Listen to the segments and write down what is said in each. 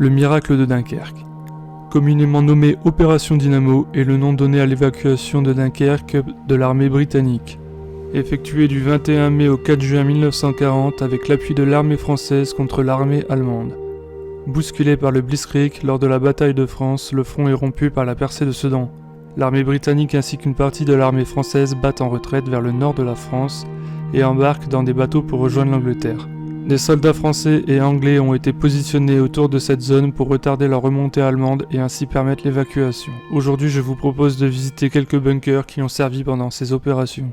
Le miracle de Dunkerque. Communément nommé Opération Dynamo est le nom donné à l'évacuation de Dunkerque de l'armée britannique. Effectuée du 21 mai au 4 juin 1940 avec l'appui de l'armée française contre l'armée allemande. Bousculé par le Blitzkrieg lors de la bataille de France, le front est rompu par la percée de Sedan. L'armée britannique ainsi qu'une partie de l'armée française battent en retraite vers le nord de la France et embarquent dans des bateaux pour rejoindre l'Angleterre. Des soldats français et anglais ont été positionnés autour de cette zone pour retarder la remontée allemande et ainsi permettre l'évacuation. Aujourd'hui, je vous propose de visiter quelques bunkers qui ont servi pendant ces opérations.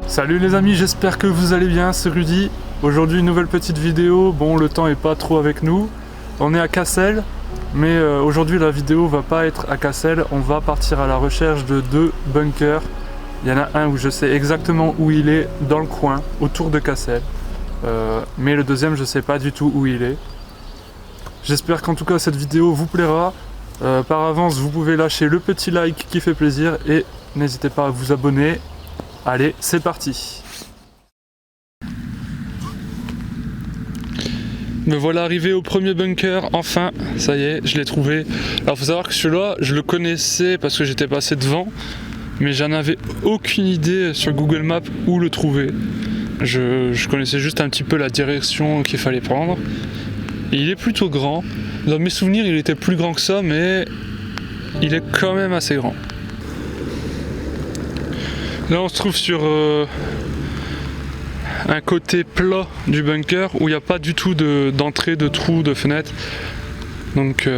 Salut les amis, j'espère que vous allez bien, c'est Rudy. Aujourd'hui une nouvelle petite vidéo. Bon, le temps est pas trop avec nous. On est à Cassel, mais aujourd'hui la vidéo va pas être à Cassel. On va partir à la recherche de 2 bunkers. Il y en a un où je sais exactement où il est, dans le coin, autour de Cassel. Mais le deuxième, je sais pas du tout où il est. J'espère qu'en tout cas cette vidéo vous plaira. Par avance, vous pouvez lâcher le petit like qui fait plaisir et n'hésitez pas à vous abonner. Allez, c'est parti. Me voilà arrivé au premier bunker, enfin, ça y est, je l'ai trouvé. Alors faut savoir que celui-là, je le connaissais parce que j'étais passé devant, mais j'en avais aucune idée sur Google Maps où le trouver. Je connaissais juste un petit peu la direction qu'il fallait prendre. Et il est plutôt grand. Dans mes souvenirs, il était plus grand que ça, mais il est quand même assez grand. Là on se trouve sur un côté plat du bunker où il n'y a pas du tout d'entrée, de trou, de fenêtre. Donc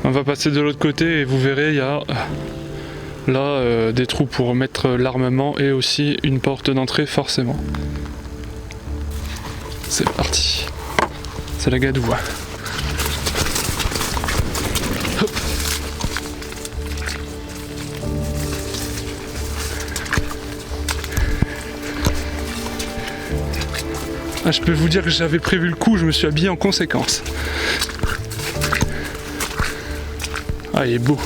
on va passer de l'autre côté et vous verrez, il y a là des trous pour mettre l'armement et aussi une porte d'entrée forcément. C'est parti. C'est la gadoue. Hop. Ah, je peux vous dire que j'avais prévu le coup, je me suis habillé en conséquence. Ah, il est beau.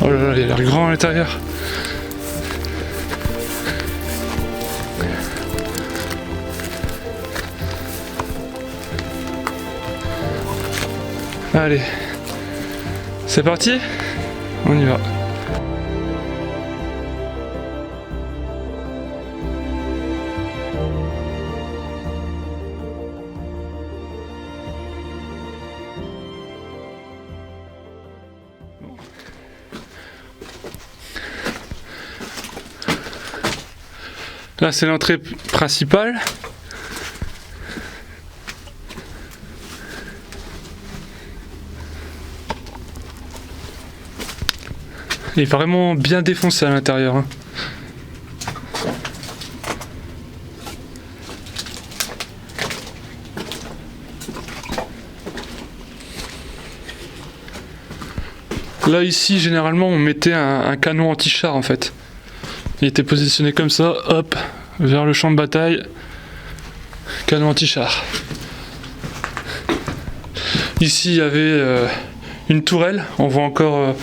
Oh là là, il a l'air grand à l'intérieur. Allez, c'est parti, on y va. Là c'est l'entrée principale. Il est vraiment bien défoncé à l'intérieur, hein. Là ici généralement on mettait un canon anti-char en fait. Il était positionné comme ça, hop, vers le champ de bataille, canon anti-char. Ici il y avait une tourelle, on voit encore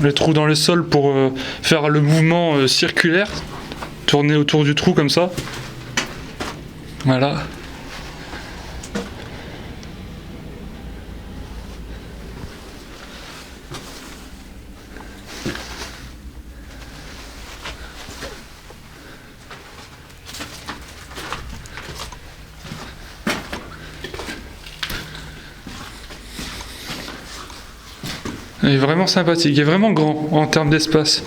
le trou dans le sol pour faire le mouvement circulaire, tourner autour du trou comme ça. Voilà. Il est vraiment sympathique, il est vraiment grand en termes d'espace.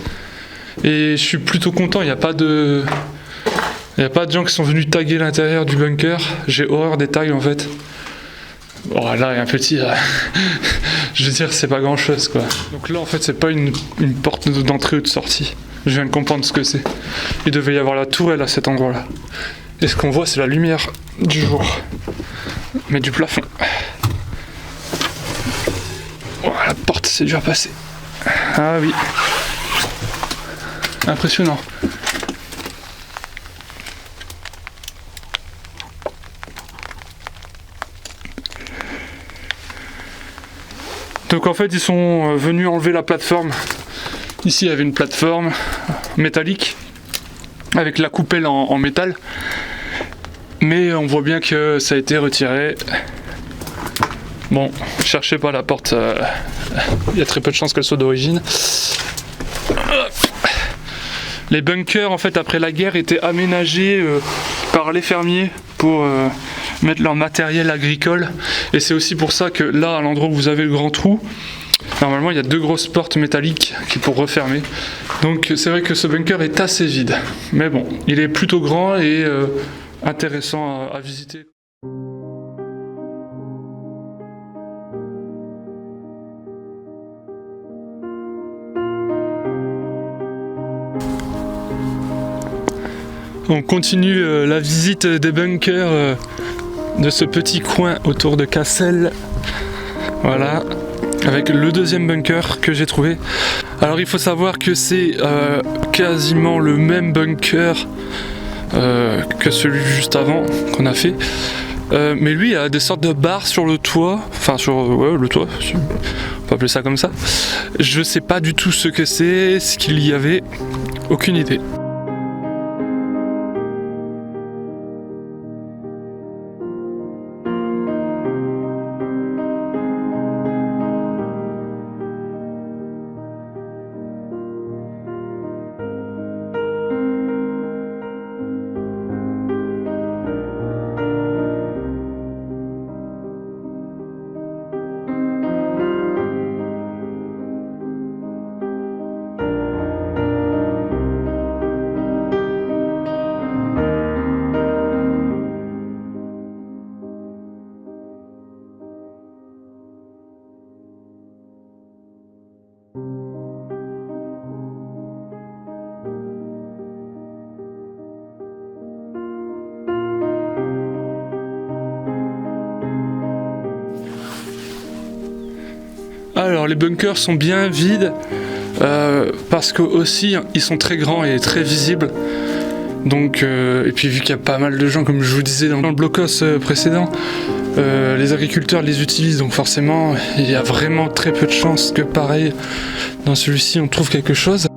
Et je suis plutôt content, il n'y a pas de gens qui sont venus taguer l'intérieur du bunker. J'ai horreur des tags en fait. Oh là, il y a un petit là. Je veux dire, c'est pas grand chose quoi. Donc là en fait, c'est pas une porte d'entrée ou de sortie. Je viens de comprendre ce que c'est. Il devait y avoir la tourelle à cet endroit là. Et ce qu'on voit, c'est la lumière du jour. Mais du plafond. Oh, la porte, c'est dur à passer. Ah oui. Impressionnant. Donc en fait, ils sont venus enlever la plateforme. Ici, il y avait une plateforme métallique avec la coupelle en métal. Mais on voit bien que ça a été retiré. Bon, cherchez pas la porte, il y a très peu de chances qu'elle soit d'origine. Les bunkers, en fait, après la guerre, étaient aménagés par les fermiers pour mettre leur matériel agricole. Et c'est aussi pour ça que là, à l'endroit où vous avez le grand trou, normalement, il y a 2 grosses portes métalliques qui pour refermer. Donc c'est vrai que ce bunker est assez vide. Mais bon, il est plutôt grand et intéressant à visiter. On continue la visite des bunkers de ce petit coin autour de Cassel. Voilà, avec le 2e bunker que j'ai trouvé. Alors il faut savoir que c'est quasiment le même bunker que celui juste avant qu'on a fait. Mais lui il a des sortes de barres sur le toit, enfin sur le toit, on peut appeler ça comme ça. Je sais pas du tout ce que c'est, ce qu'il y avait, aucune idée. Alors les bunkers sont bien vides parce que aussi ils sont très grands et très visibles. Donc et puis vu qu'il y a pas mal de gens, comme je vous disais dans le blocos précédent, les agriculteurs les utilisent, donc forcément il y a vraiment très peu de chances que pareil dans celui-ci on trouve quelque chose.